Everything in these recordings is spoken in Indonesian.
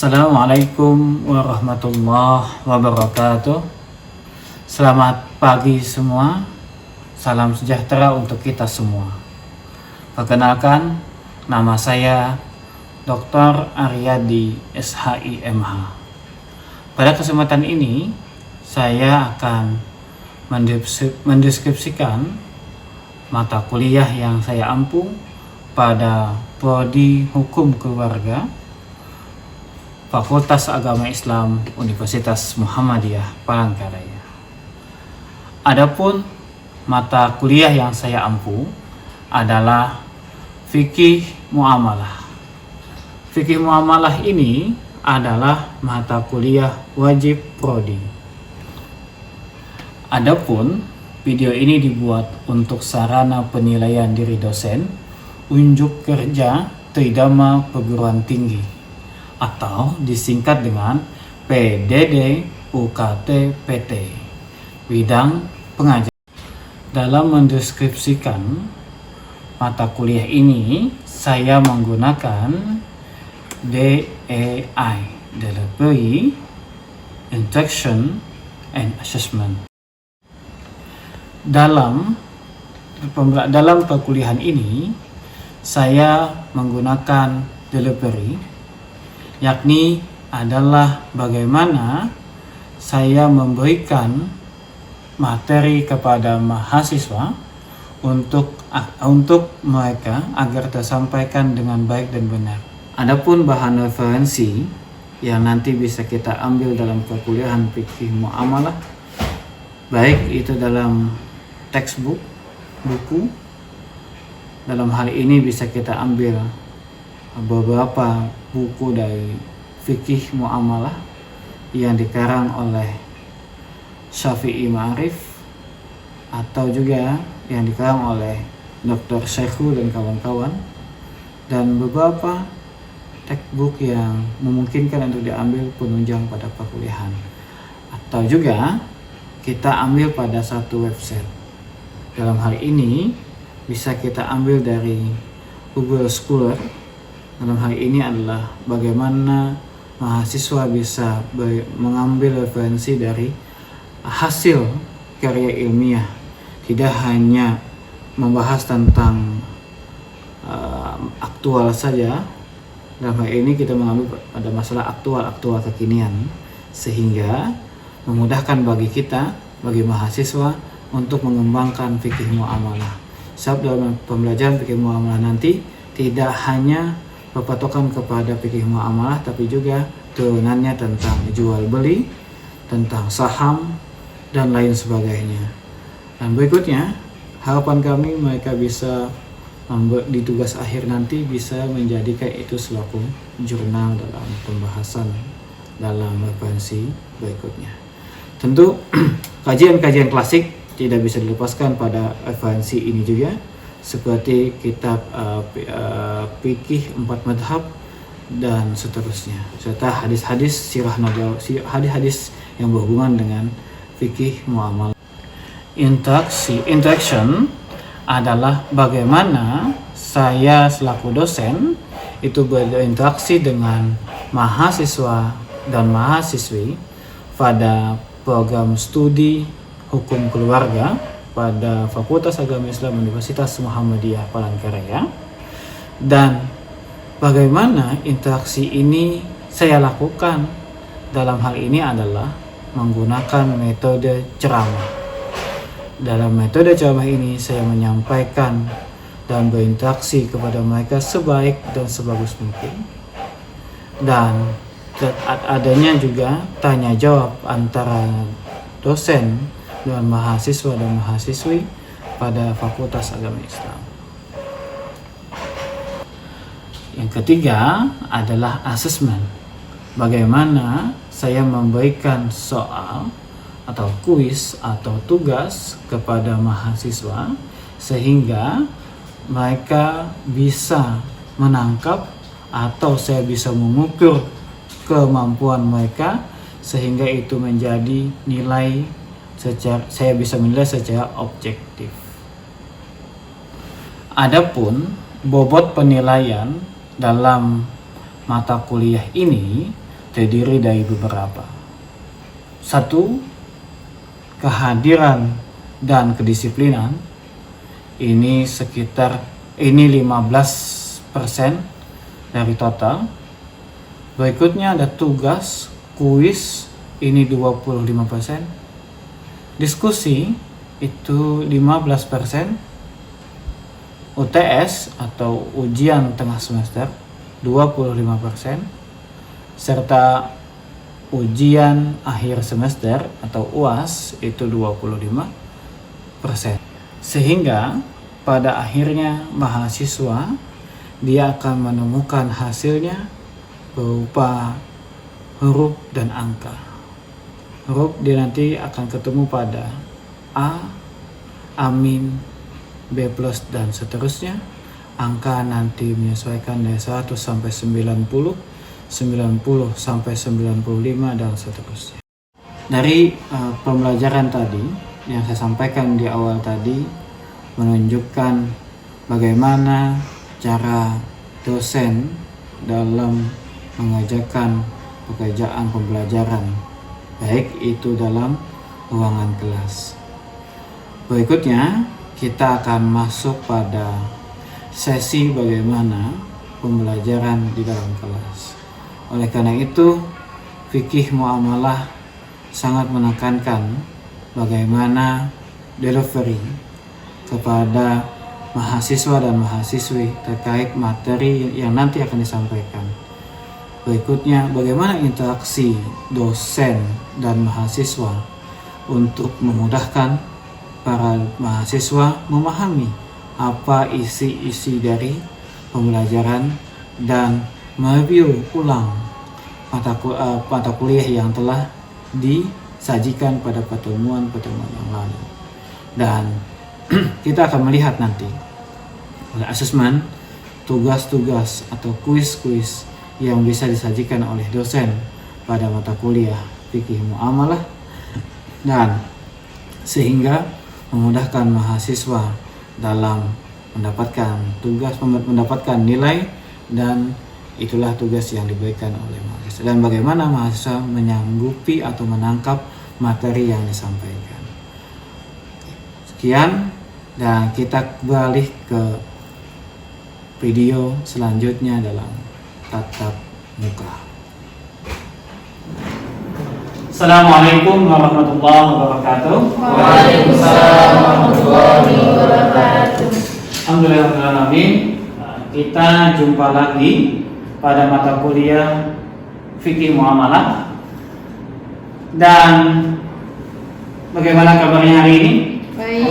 Assalamualaikum warahmatullahi wabarakatuh. Selamat pagi semua. Salam sejahtera untuk kita semua. Perkenalkan, nama saya Dr. Aryadi SHIMH. Pada kesempatan ini, saya akan mendeskripsikan mata kuliah yang saya ampu pada Prodi Hukum Keluarga Fakultas Agama Islam Universitas Muhammadiyah Palangkaraya. Adapun mata kuliah yang saya ampu adalah Fikih Muamalah. Fikih Muamalah ini adalah mata kuliah wajib prodi. Adapun video ini dibuat untuk sarana penilaian diri dosen unjuk kerja Tridharma Perguruan Tinggi atau disingkat dengan PDD UKT PT bidang pengajar. Dalam mendeskripsikan mata kuliah ini, saya menggunakan DEI, Delivery, Instruction, and Assessment. Dalam perkuliahan ini, saya menggunakan delivery, yakni adalah bagaimana saya memberikan materi kepada mahasiswa untuk mereka agar tersampaikan dengan baik dan benar. Adapun bahan referensi yang nanti bisa kita ambil dalam perkuliahan fikih muamalah, baik itu dalam textbook, buku. Dalam hal ini bisa kita ambil beberapa buku dari fikih muamalah yang dikarang oleh Syafi'i Ma'arif atau juga yang dikarang oleh Dr. Syekhu dan kawan-kawan, dan beberapa textbook yang memungkinkan untuk diambil penunjang pada perkuliahan, atau juga kita ambil pada satu website. Dalam hal ini bisa kita ambil dari Google Scholar. Dalam hal ini adalah bagaimana mahasiswa bisa mengambil referensi dari hasil karya ilmiah, tidak hanya membahas tentang aktual saja. Dalam hal ini kita mengambil pada masalah aktual kekinian, sehingga memudahkan bagi kita, bagi mahasiswa untuk mengembangkan fikih muamalah. Sebab dalam pembelajaran fikih muamalah nanti tidak hanya berpatokan kepada fikih muamalah, tapi juga turunannya tentang jual beli, tentang saham, dan lain sebagainya. Dan berikutnya, harapan kami mereka bisa di tugas akhir nanti bisa menjadikan itu selaku jurnal dalam pembahasan dalam referensi berikutnya. Tentu kajian-kajian klasik tidak bisa dilepaskan pada referensi ini juga, seperti kitab fikih 4 madhab dan seterusnya, serta hadis-hadis sirah nabawi, hadis-hadis yang berhubungan dengan fikih muamalah. Interaction adalah bagaimana saya selaku dosen itu berinteraksi dengan mahasiswa dan mahasiswi pada program studi hukum keluarga pada Fakultas Agama Islam Universitas Muhammadiyah Palangkaraya, dan bagaimana interaksi ini saya lakukan dalam hal ini adalah menggunakan metode ceramah. Dalam metode ceramah ini saya menyampaikan dan berinteraksi kepada mereka sebaik dan sebagus mungkin, dan adanya juga tanya jawab antara dosen dengan mahasiswa dan mahasiswi pada Fakultas Agama Islam. Yang ketiga adalah asesmen. Bagaimana saya memberikan soal atau kuis atau tugas kepada mahasiswa sehingga mereka bisa menangkap atau saya bisa mengukur kemampuan mereka sehingga itu menjadi nilai saya bisa menilai secara objektif. Adapun bobot penilaian dalam mata kuliah ini terdiri dari beberapa. Satu, kehadiran dan kedisiplinan. Ini 15% dari total. Berikutnya ada tugas, kuis, ini 25%. Diskusi itu 15%. UTS atau ujian tengah semester 25%, serta ujian akhir semester atau UAS itu 25%. Sehingga pada akhirnya mahasiswa dia akan menemukan hasilnya berupa huruf dan angka. Huruf dia nanti akan ketemu pada A, Amin, B+, dan seterusnya. Angka nanti menyesuaikan dari 100 sampai 90, 90 sampai 95, dan seterusnya. Dari pembelajaran tadi yang saya sampaikan di awal tadi menunjukkan bagaimana cara dosen dalam mengajarkan pekerjaan pembelajaran, baik itu dalam ruangan kelas. Berikutnya kita akan masuk pada sesi bagaimana pembelajaran di dalam kelas. Oleh karena itu, fikih muamalah sangat menekankan bagaimana delivery kepada mahasiswa dan mahasiswi terkait materi yang nanti akan disampaikan. Berikutnya, bagaimana interaksi dosen dan mahasiswa untuk memudahkan para mahasiswa memahami apa isi-isi dari pembelajaran dan mereview ulang mata kuliah yang telah disajikan pada pertemuan-pertemuan yang lalu. Dan kita akan melihat nanti oleh asesmen tugas-tugas atau kuis-kuis yang bisa disajikan oleh dosen pada mata kuliah fikih muamalah, dan sehingga memudahkan mahasiswa dalam mendapatkan tugas, mendapatkan nilai, dan itulah tugas yang diberikan oleh mahasiswa, dan bagaimana mahasiswa menyanggupi atau menangkap materi yang disampaikan. Sekian, dan kita beralih ke video selanjutnya dalam tatap muka. Assalamualaikum warahmatullahi wabarakatuh. Waalaikumsalam warahmatullahi wabarakatuh. Alhamdulillahirrahmanirrahim. Kita jumpa lagi pada mata kuliah fikih muamalah. Dan bagaimana kabarnya hari ini? Baik.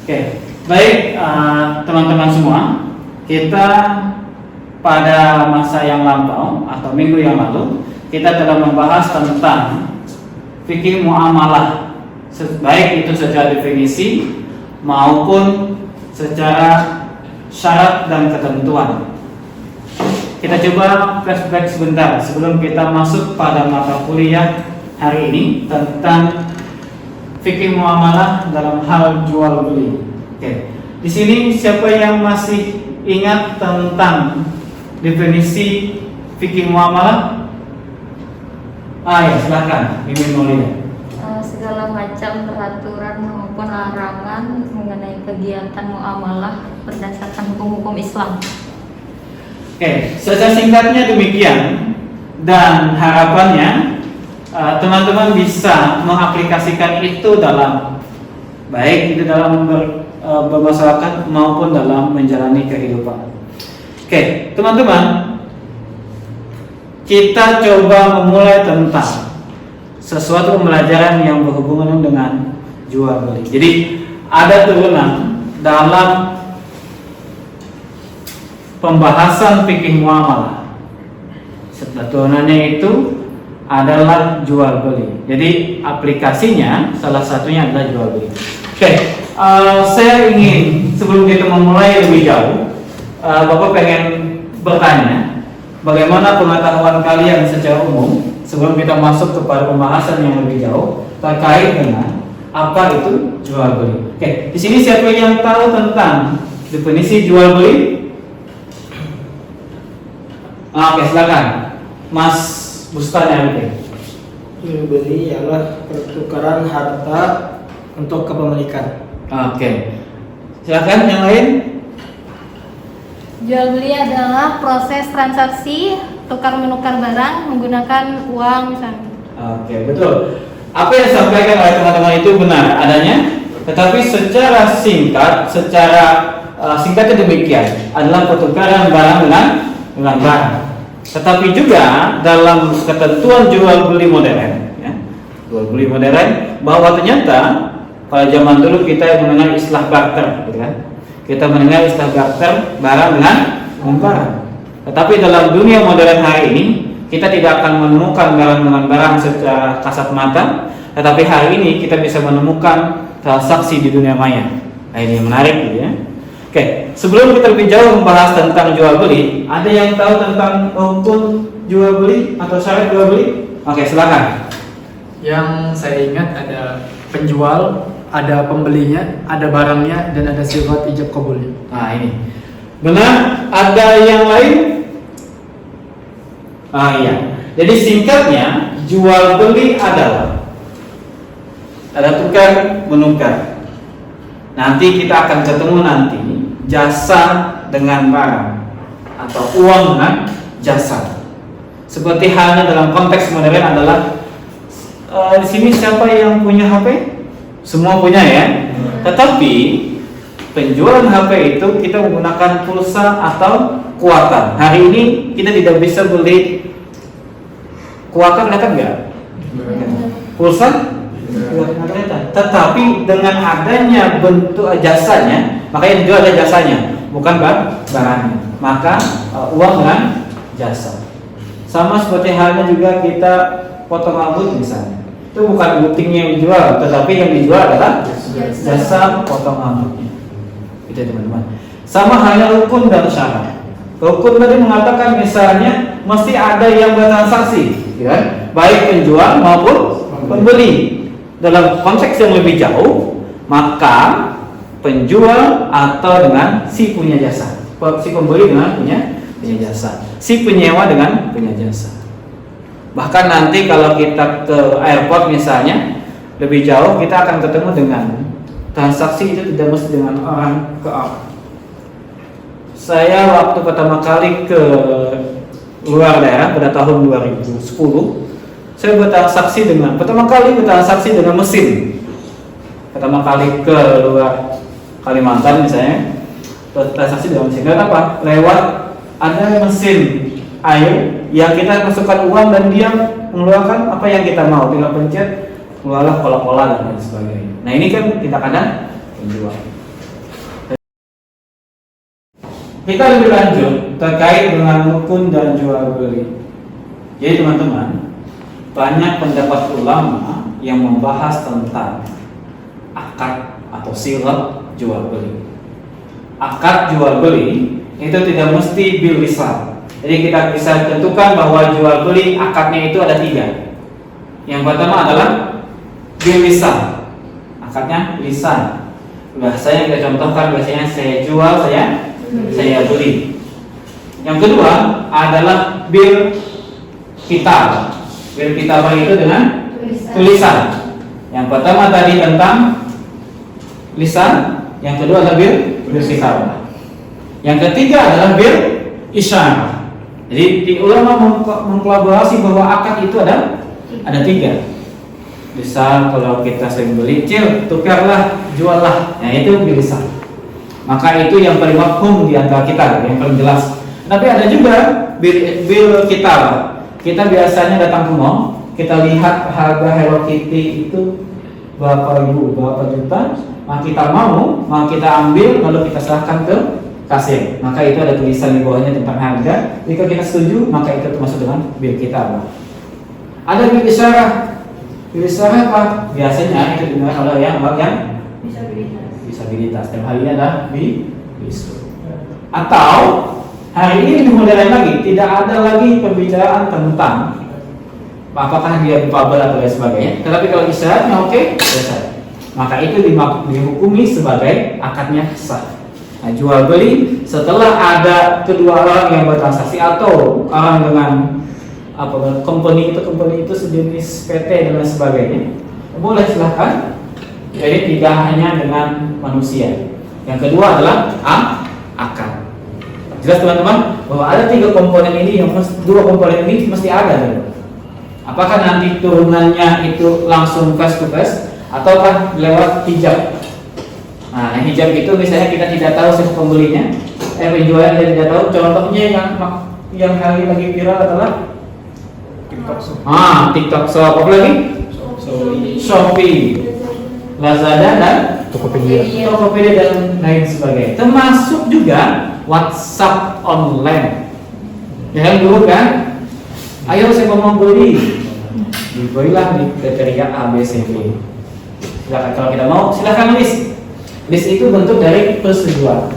Oke, baik teman-teman semua. Kita pada masa yang lampau atau minggu yang lalu kita telah membahas tentang fikih muamalah, baik itu secara definisi maupun secara syarat dan ketentuan. Kita coba flashback sebentar sebelum kita masuk pada mata kuliah hari ini tentang fikih muamalah dalam hal jual beli. Oke. Di sini siapa yang masih ingat tentang definisi fikih muamalah? Ya, silakan, Mimin Maulida. Segala macam peraturan maupun larangan mengenai kegiatan muamalah berdasarkan hukum-hukum Islam. Oke, secara singkatnya demikian, dan harapannya teman-teman bisa mengaplikasikan itu dalam baik itu dalam bermasyarakat maupun dalam menjalani kehidupan. Oke, teman-teman, kita coba memulai tentang sesuatu pembelajaran yang berhubungan dengan jual beli. Jadi ada turunan dalam pembahasan fikih muamalah. Turunannya itu adalah jual beli. Jadi aplikasinya salah satunya adalah jual beli. Oke, saya ingin sebelum kita memulai lebih jauh, Bapak pengen bertanya, bagaimana pengetahuan kalian secara umum sebelum kita masuk kepada pembahasan yang lebih jauh terkait dengan apa itu jual beli? Oke, di sini siapa yang tahu tentang definisi jual beli? Oke, silakan. Mas Bustani Arifin. Jual beli ialah pertukaran harta untuk kepemilikan. Oke. Silakan yang lain. Jual beli adalah proses transaksi tukar menukar barang menggunakan uang misalnya. Oke, betul. Apa yang disampaikan oleh teman-teman itu benar adanya, tetapi secara singkatnya demikian adalah pertukaran barang dengan barang. Tetapi juga dalam ketentuan jual beli modern, ya, jual beli modern, bahwa ternyata pada zaman dulu kita mengenal istilah barter, gitu kan? Kita mendengar istilah barter barang dengan barang. Tetapi dalam dunia modern hari ini kita tidak akan menemukan barang dengan barang secara kasat mata, tetapi hari ini kita bisa menemukan transaksi di dunia maya. Nah, ini menarik, gitu ya. Oke, sebelum kita lebih jauh membahas tentang jual beli, ada yang tahu tentang hukum jual beli atau syarat jual beli? Oke, silakan. Yang saya ingat ada penjual, ada pembelinya, ada barangnya, dan ada sirat ijab kabulnya. Nah, ini benar. Ada yang lain? Iya. Jadi singkatnya jual beli adalah ada tukar menukar. Nanti kita akan ketemu nanti jasa dengan barang atau uang dengan jasa. Seperti halnya dalam konteks modern adalah di sini siapa yang punya HP? Semua punya ya. Tetapi penjualan HP itu kita menggunakan pulsa atau kuota. Hari ini kita tidak bisa beli kuota, kelihatan nggak? Pulsa? Kelihatan. Tetapi dengan adanya bentuk jasanya, makanya dijual ada jasanya, bukan barangnya. Maka uang dengan jasa. Sama seperti halnya juga kita potong rambut misalnya. Itu bukan guntingnya yang dijual, tetapi yang dijual adalah jasa potong rambutnya. Itu teman-teman. Sama halnya rukun dan syarat. Rukun tadi mengatakan misalnya mesti ada yang bertransaksi, ya? Baik penjual maupun pembeli. Dalam konteks yang lebih jauh, maka penjual atau dengan si punya jasa, si pembeli dengan punya jasa, si penyewa dengan punya jasa. Bahkan nanti kalau kita ke airport misalnya lebih jauh, kita akan ketemu dengan transaksi itu tidak mesti dengan orang ke orang. Saya waktu pertama kali ke luar daerah pada tahun 2010, saya pertama kali bertransaksi dengan mesin. Pertama kali ke luar Kalimantan misalnya, bertransaksi dengan mesin. Kenapa? Lewat ada mesin air yang kita masukkan uang dan dia mengeluarkan apa yang kita mau, tinggal pencet keluarlah pola-pola dan lain sebagainya. Nah, ini kan tidak ada penjual. Kita lebih lanjut terkait dengan rukun dan jual beli. Jadi teman-teman, banyak pendapat ulama yang membahas tentang akad atau sirat jual beli. Akad jual beli itu tidak mesti bil lisan. Jadi kita bisa tentukan bahwa jual beli akadnya itu ada 3. Yang pertama adalah bil lisan. Akadnya lisan. Bahasanya kita contohkan, biasanya saya jual, saya beli. Yang kedua adalah bil kitab. Bil kitab itu dengan tulisan. Yang pertama tadi tentang lisan, yang kedua adalah bil kitab. Yang ketiga adalah bil isyarat. Jadi di ulama mengkolaborasi bahwa akad itu ada 3. Misal kalau kita sering beli, tukarlah, juallah, nah itu bil lisan. Maka itu yang paling mafhum di antara kita, yang paling jelas. Tapi ada juga bil kitab. Kita biasanya datang ke mall, kita lihat harga Hello Kitty itu berapa ribu, berapa juta, maka kita mau kita ambil, lalu kita serahkan ke kasir. Maka itu ada tulisan di bawahnya tentang harga. Jika kita setuju, maka itu termasuk dengan bil kitab. Ada bil isyarat. Bil isyarat apa? Biasanya itu digunakan oleh yang disabilitas. Dan hal ini adalah bisu. Atau hari ini lebih modern lagi, tidak ada lagi pembicaraan tentang apakah dia difabel atau lain sebagainya. Tetapi kalau isyaratnya oke, selesai. Maka itu dihukumi sebagai akadnya sah. Nah, jual beli setelah ada kedua orang yang bertransaksi atau orang dengan company itu sejenis PT dan lain sebagainya, boleh silahkan. Jadi tidak hanya dengan manusia. Yang kedua adalah akad. Jelas teman-teman bahwa ada 3 komponen ini, yang 2 komponen ini mesti ada. Apakah nanti turunannya itu langsung face to face ataukah lewat hijab? Nah, hijab itu misalnya kita tidak tahu siapa pembelinya, penjualnya kita tidak tahu. Contohnya yang hari lagi viral adalah TikTok Shop. TikTok Shop, apa lagi? Shopee, Lazada dan Tokopedia dan lain sebagainya. Termasuk juga WhatsApp online. Ya kan dulu kan? Ayo saya mau beli. Dibelilah di kriteria A, B, C, D. Silakan kalau kita mau, silakan list. List itu bentuk dari persetujuan.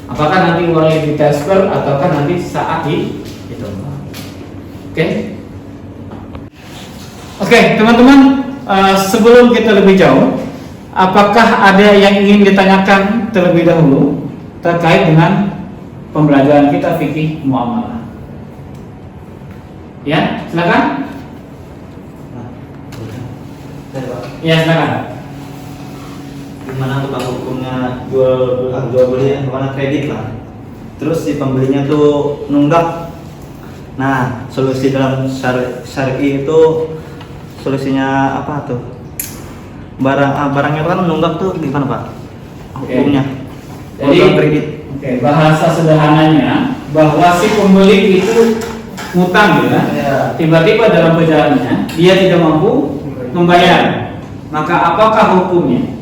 Apakah nanti uangnya ditransfer ataukah nanti saat itu. Oke, teman-teman, sebelum kita lebih jauh, apakah ada yang ingin ditanyakan terlebih dahulu terkait dengan pembelajaran kita fikih muamalah? Ya, silakan. Ya, silakan. Gimana tuh Pak hukumnya jual beli karena kredit lah. Terus si pembelinya tuh nunggak. Nah, solusi dalam syar'i itu solusinya apa tuh? Barangnya kan nunggak tuh gimana Pak? Hukumnya. Jadi kredit. Bahasa sederhananya bahwa si pembeli itu ngutang ya. Tiba-tiba dalam perjalanannya dia tidak mampu membayar. Maka apakah hukumnya?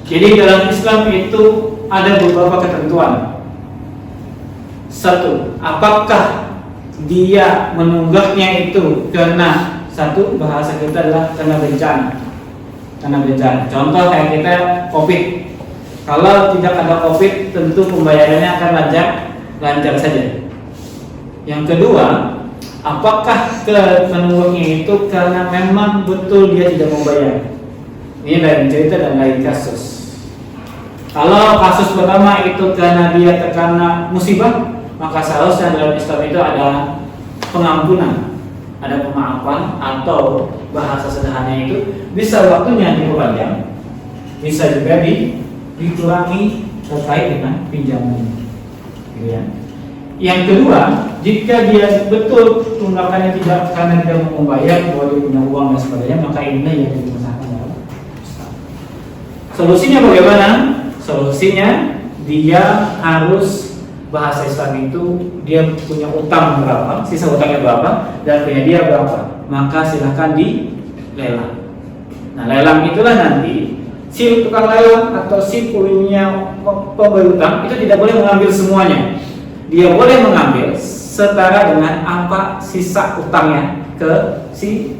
Jadi dalam Islam itu ada beberapa ketentuan. Satu, apakah dia menunggaknya itu karena satu bahasa kita adalah karena bencana. Contoh kayak kita COVID. Kalau tidak ada COVID, tentu pembayarannya akan lancar saja. Yang kedua, apakah menunggaknya itu karena memang betul dia tidak membayar? Ini lain cerita dan lain kasus. Kalau kasus pertama itu karena dia terkena musibah, maka seharusnya dalam Islam itu ada pengampunan, ada pemaafan, atau bahasa sederhananya itu bisa waktunya diperpanjang, bisa juga dikurangi terkait dengan pinjamannya. Ya. Yang kedua, jika dia betul tunggakannya tidak karena dia mau membayar, bahwa dia punya uang dan sebagainya, maka inilah yang dimasalahkan dalam Islam. Solusinya bagaimana? Solusinya dia harus, bahasa Islam itu dia punya utang berapa, sisa utangnya berapa, dan punya dia berapa, maka silahkan dilelang. Nah, lelang itulah nanti si tukang lelang atau si punya pemberi utang itu tidak boleh mengambil semuanya. Dia boleh mengambil setara dengan apa sisa utangnya ke si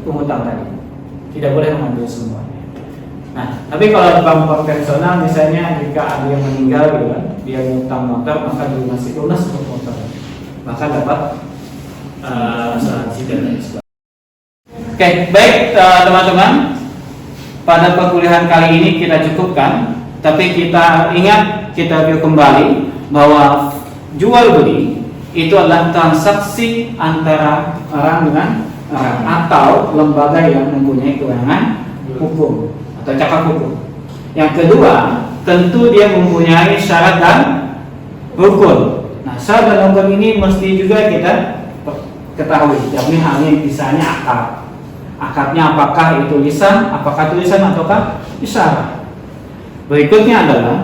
pengutang tadi. Tidak boleh mengambil semuanya. Nah, tapi kalau bank konvensional misalnya jika ada yang meninggal gitu kan, dia ngutang motor, maka dilunasi lunas untuk motor, maka dapat asuransi dari Islam. Oke, baik teman-teman, pada perkuliahan kali ini kita cukupkan, tapi kita ingat, kita review kembali bahwa jual beli itu adalah transaksi antara orang dengan orang atau lembaga yang mempunyai kewenangan hukum atau cakap hukum. Yang kedua, tentu dia mempunyai syarat dan rukun. Nah, syarat dan rukun ini mesti juga kita ketahui. Yakni halnya misalnya akad. Akadnya apakah itu lisan, apakah tulisan ataukah isyarat. Berikutnya adalah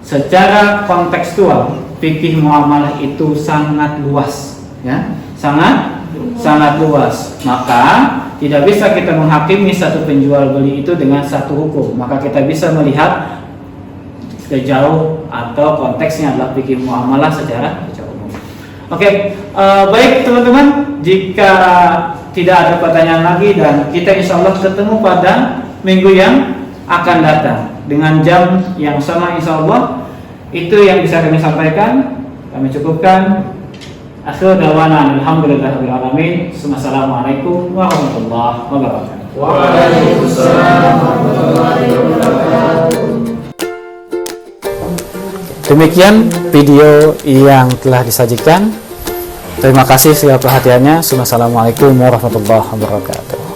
secara kontekstual, fikih muamalah itu sangat luas, ya, sangat luas. Maka tidak bisa kita menghakimi satu penjual beli itu dengan satu hukum. Maka kita bisa melihat sejauh atau konteksnya adalah fikih muamalah secara umum. Oke, baik teman-teman, jika tidak ada pertanyaan lagi dan kita insya Allah ketemu pada minggu yang akan datang dengan jam yang sama insya Allah. Itu yang bisa kami sampaikan. Kami cukupkan. Akhir dawana alhamdulillahirabbil alamin. Assalamualaikum warahmatullahi wabarakatuh. Waalaikumsalam warahmatullahi wabarakatuh. Demikian video yang telah disajikan. Terima kasih segala perhatiannya. Wassalamualaikum warahmatullahi wabarakatuh.